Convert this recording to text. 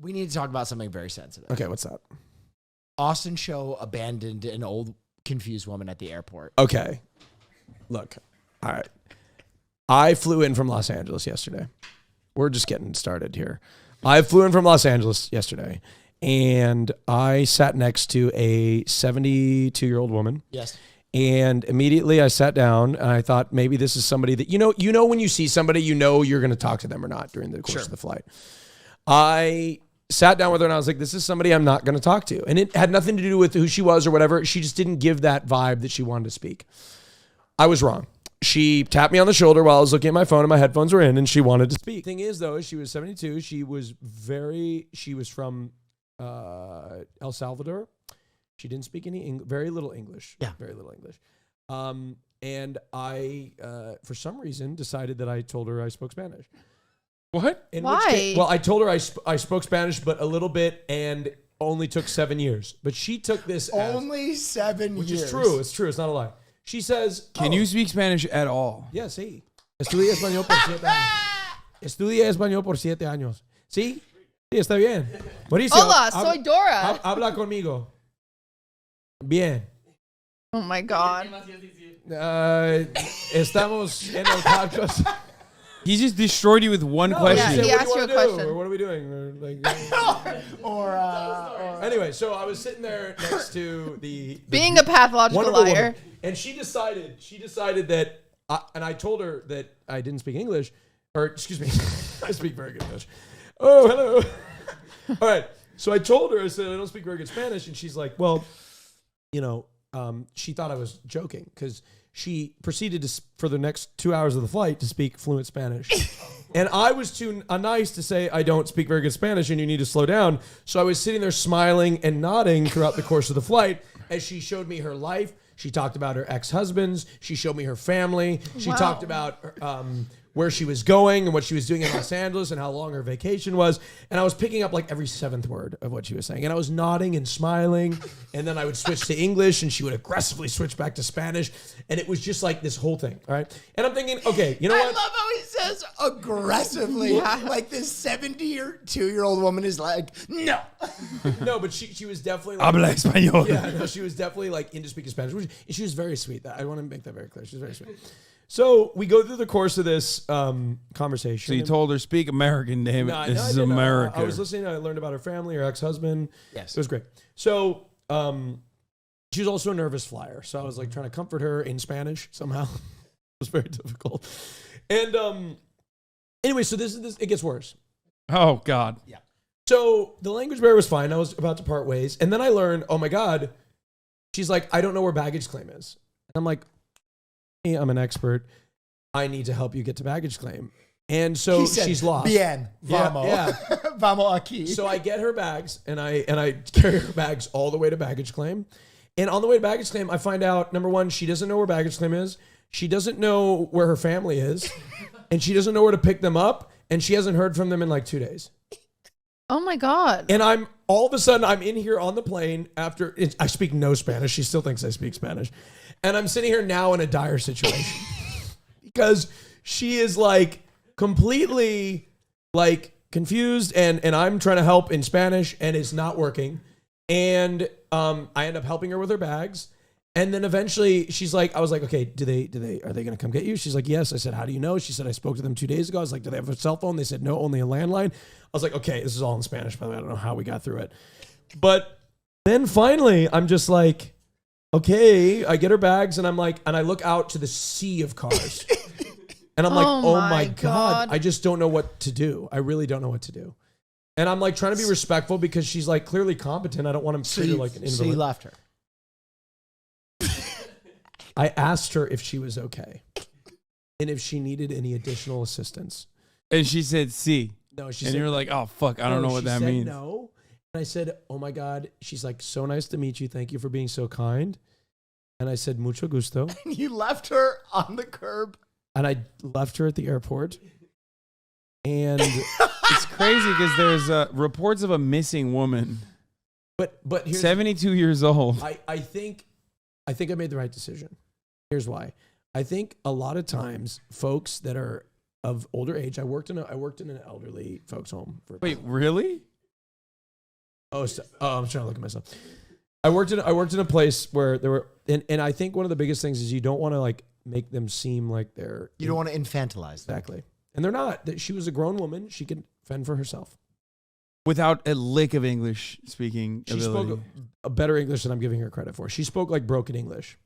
We need to talk about something very sensitive. Okay, what's that? AustinShow abandoned an old confused woman at the airport. Okay. Look, all right. I flew in from Los Angeles yesterday. We're just getting started here. I flew in from Los Angeles yesterday, and I sat next to a 72-year-old woman. Yes. And immediately I sat down, and I thought maybe this is somebody that, you know when you see somebody, you know you're going to talk to them or not during the course of the flight. I sat down with her, and I was like, this is somebody I'm not going to talk to. And it had nothing to do with who she was or whatever. She just didn't give that vibe that she wanted to speak. I was wrong. She tapped me on the shoulder while I was looking at my phone and my headphones were in, and she wanted to speak. Thing is, though, she was 72. She was from El Salvador. She didn't speak any very little English. Yeah. Very little English. And I, for some reason, decided that I told her I spoke Spanish. What? Why? Well, I told her I spoke Spanish, but a little bit, and only took 7 years. But she took this Only 7 which years. is true. It's true. It's not a lie. She says, Can you speak Spanish at all? Yeah, sí. Estudié español por 7 años. Estudié español por 7 años. ¿Sí? Sí, está bien. Mauricio. Hola, soy Dora. Habla conmigo. Bien. Oh my God. Estamos en el podcast. He just destroyed you with one question. Yeah, he What asked do you a wanna do? question. Or what are we doing? Anyway, so I was sitting there next to the Being a pathological wonderful liar. woman, and she decided that, and I told her that I didn't speak English, or excuse me, I speak very good English. Oh, hello. All right. So I told her, I said, I don't speak very good Spanish. And she's like, well, she thought I was joking because she proceeded to, for the next 2 hours of the flight, to speak fluent Spanish. And I was too nice to say, I don't speak very good Spanish and you need to slow down. So I was sitting there smiling and nodding throughout the course of the flight as she showed me her life. She talked about her ex-husbands. She showed me her family. She talked about where she was going and what she was doing in Los Angeles and how long her vacation was. And I was picking up like every 7th word of what she was saying. And I was nodding and smiling. And then I would switch to English and she would aggressively switch back to Spanish. And it was just like this whole thing. All right. And I'm thinking, okay, you know what? I love how he says aggressively. Like this 72-year-old woman is like, no. No, but she was definitely like, Habla español. yeah, no, she was definitely like into speaking Spanish. She was very sweet. I want to make that very clear. She was very sweet. So we go through the course of this conversation. So you told her, speak American, damn it. No, this I is didn't. America. I was listening. I learned about her family, her ex-husband. Yes. It was great. So she was also a nervous flyer. So I was like trying to comfort her in Spanish somehow. It was very difficult. And anyway, so this it gets worse. Oh, God. Yeah. So the language barrier was fine. I was about to part ways. And then I learned, oh my God, she's like, I don't know where baggage claim is. And I'm like, hey, I'm an expert. I need to help you get to baggage claim. And so she's lost. Bien, vamos. Yeah. Vamos aquí. So I get her bags and I carry her bags all the way to baggage claim. And on the way to baggage claim, I find out, number one, she doesn't know where baggage claim is. She doesn't know where her family is. And she doesn't know where to pick them up. And she hasn't heard from them in like 2 days. Oh my God. And all of a sudden, I'm in here on the plane after, I speak no Spanish. She still thinks I speak Spanish. And I'm sitting here now in a dire situation. Because she is like completely like confused and I'm trying to help in Spanish and it's not working. And I end up helping her with her bags. And then eventually she's like, I was like, okay, are they going to come get you? She's like, yes. I said, how do you know? She said, I spoke to them 2 days ago. I was like, do they have a cell phone? They said, no, only a landline. I was like, okay, this is all in Spanish, by the way. I don't know how we got through it. But then finally I'm just like, okay, I get her bags and I'm like, and I look out to the sea of cars. And I'm like, oh my God, I just don't know what to do. I really don't know what to do. And I'm like trying to be respectful because she's like clearly competent. I don't want to treat her like an invalid. So you left her. I asked her if she was okay and if she needed any additional assistance. And she said, "Sí." No, she and said, you're like, oh, fuck, I don't know what she that said means. No. And I said, oh my God. She's like, so nice to meet you. Thank you for being so kind. And I said, mucho gusto. And you left her on the curb. And I left her at the airport. And It's crazy because there's reports of a missing woman, but here's 72 years old. I think I made the right decision. Here's why. I think a lot of times folks that are of older age, I worked in an elderly folks home for Wait, really? I'm trying to look at myself. I worked in a place where there were, and I think one of the biggest things is you don't want to like make them seem like they're. You don't want to infantilize them. Exactly. And they're not. She was a grown woman. She could fend for herself. Without a lick of English speaking She ability. spoke a better English than I'm giving her credit for. She spoke like broken English.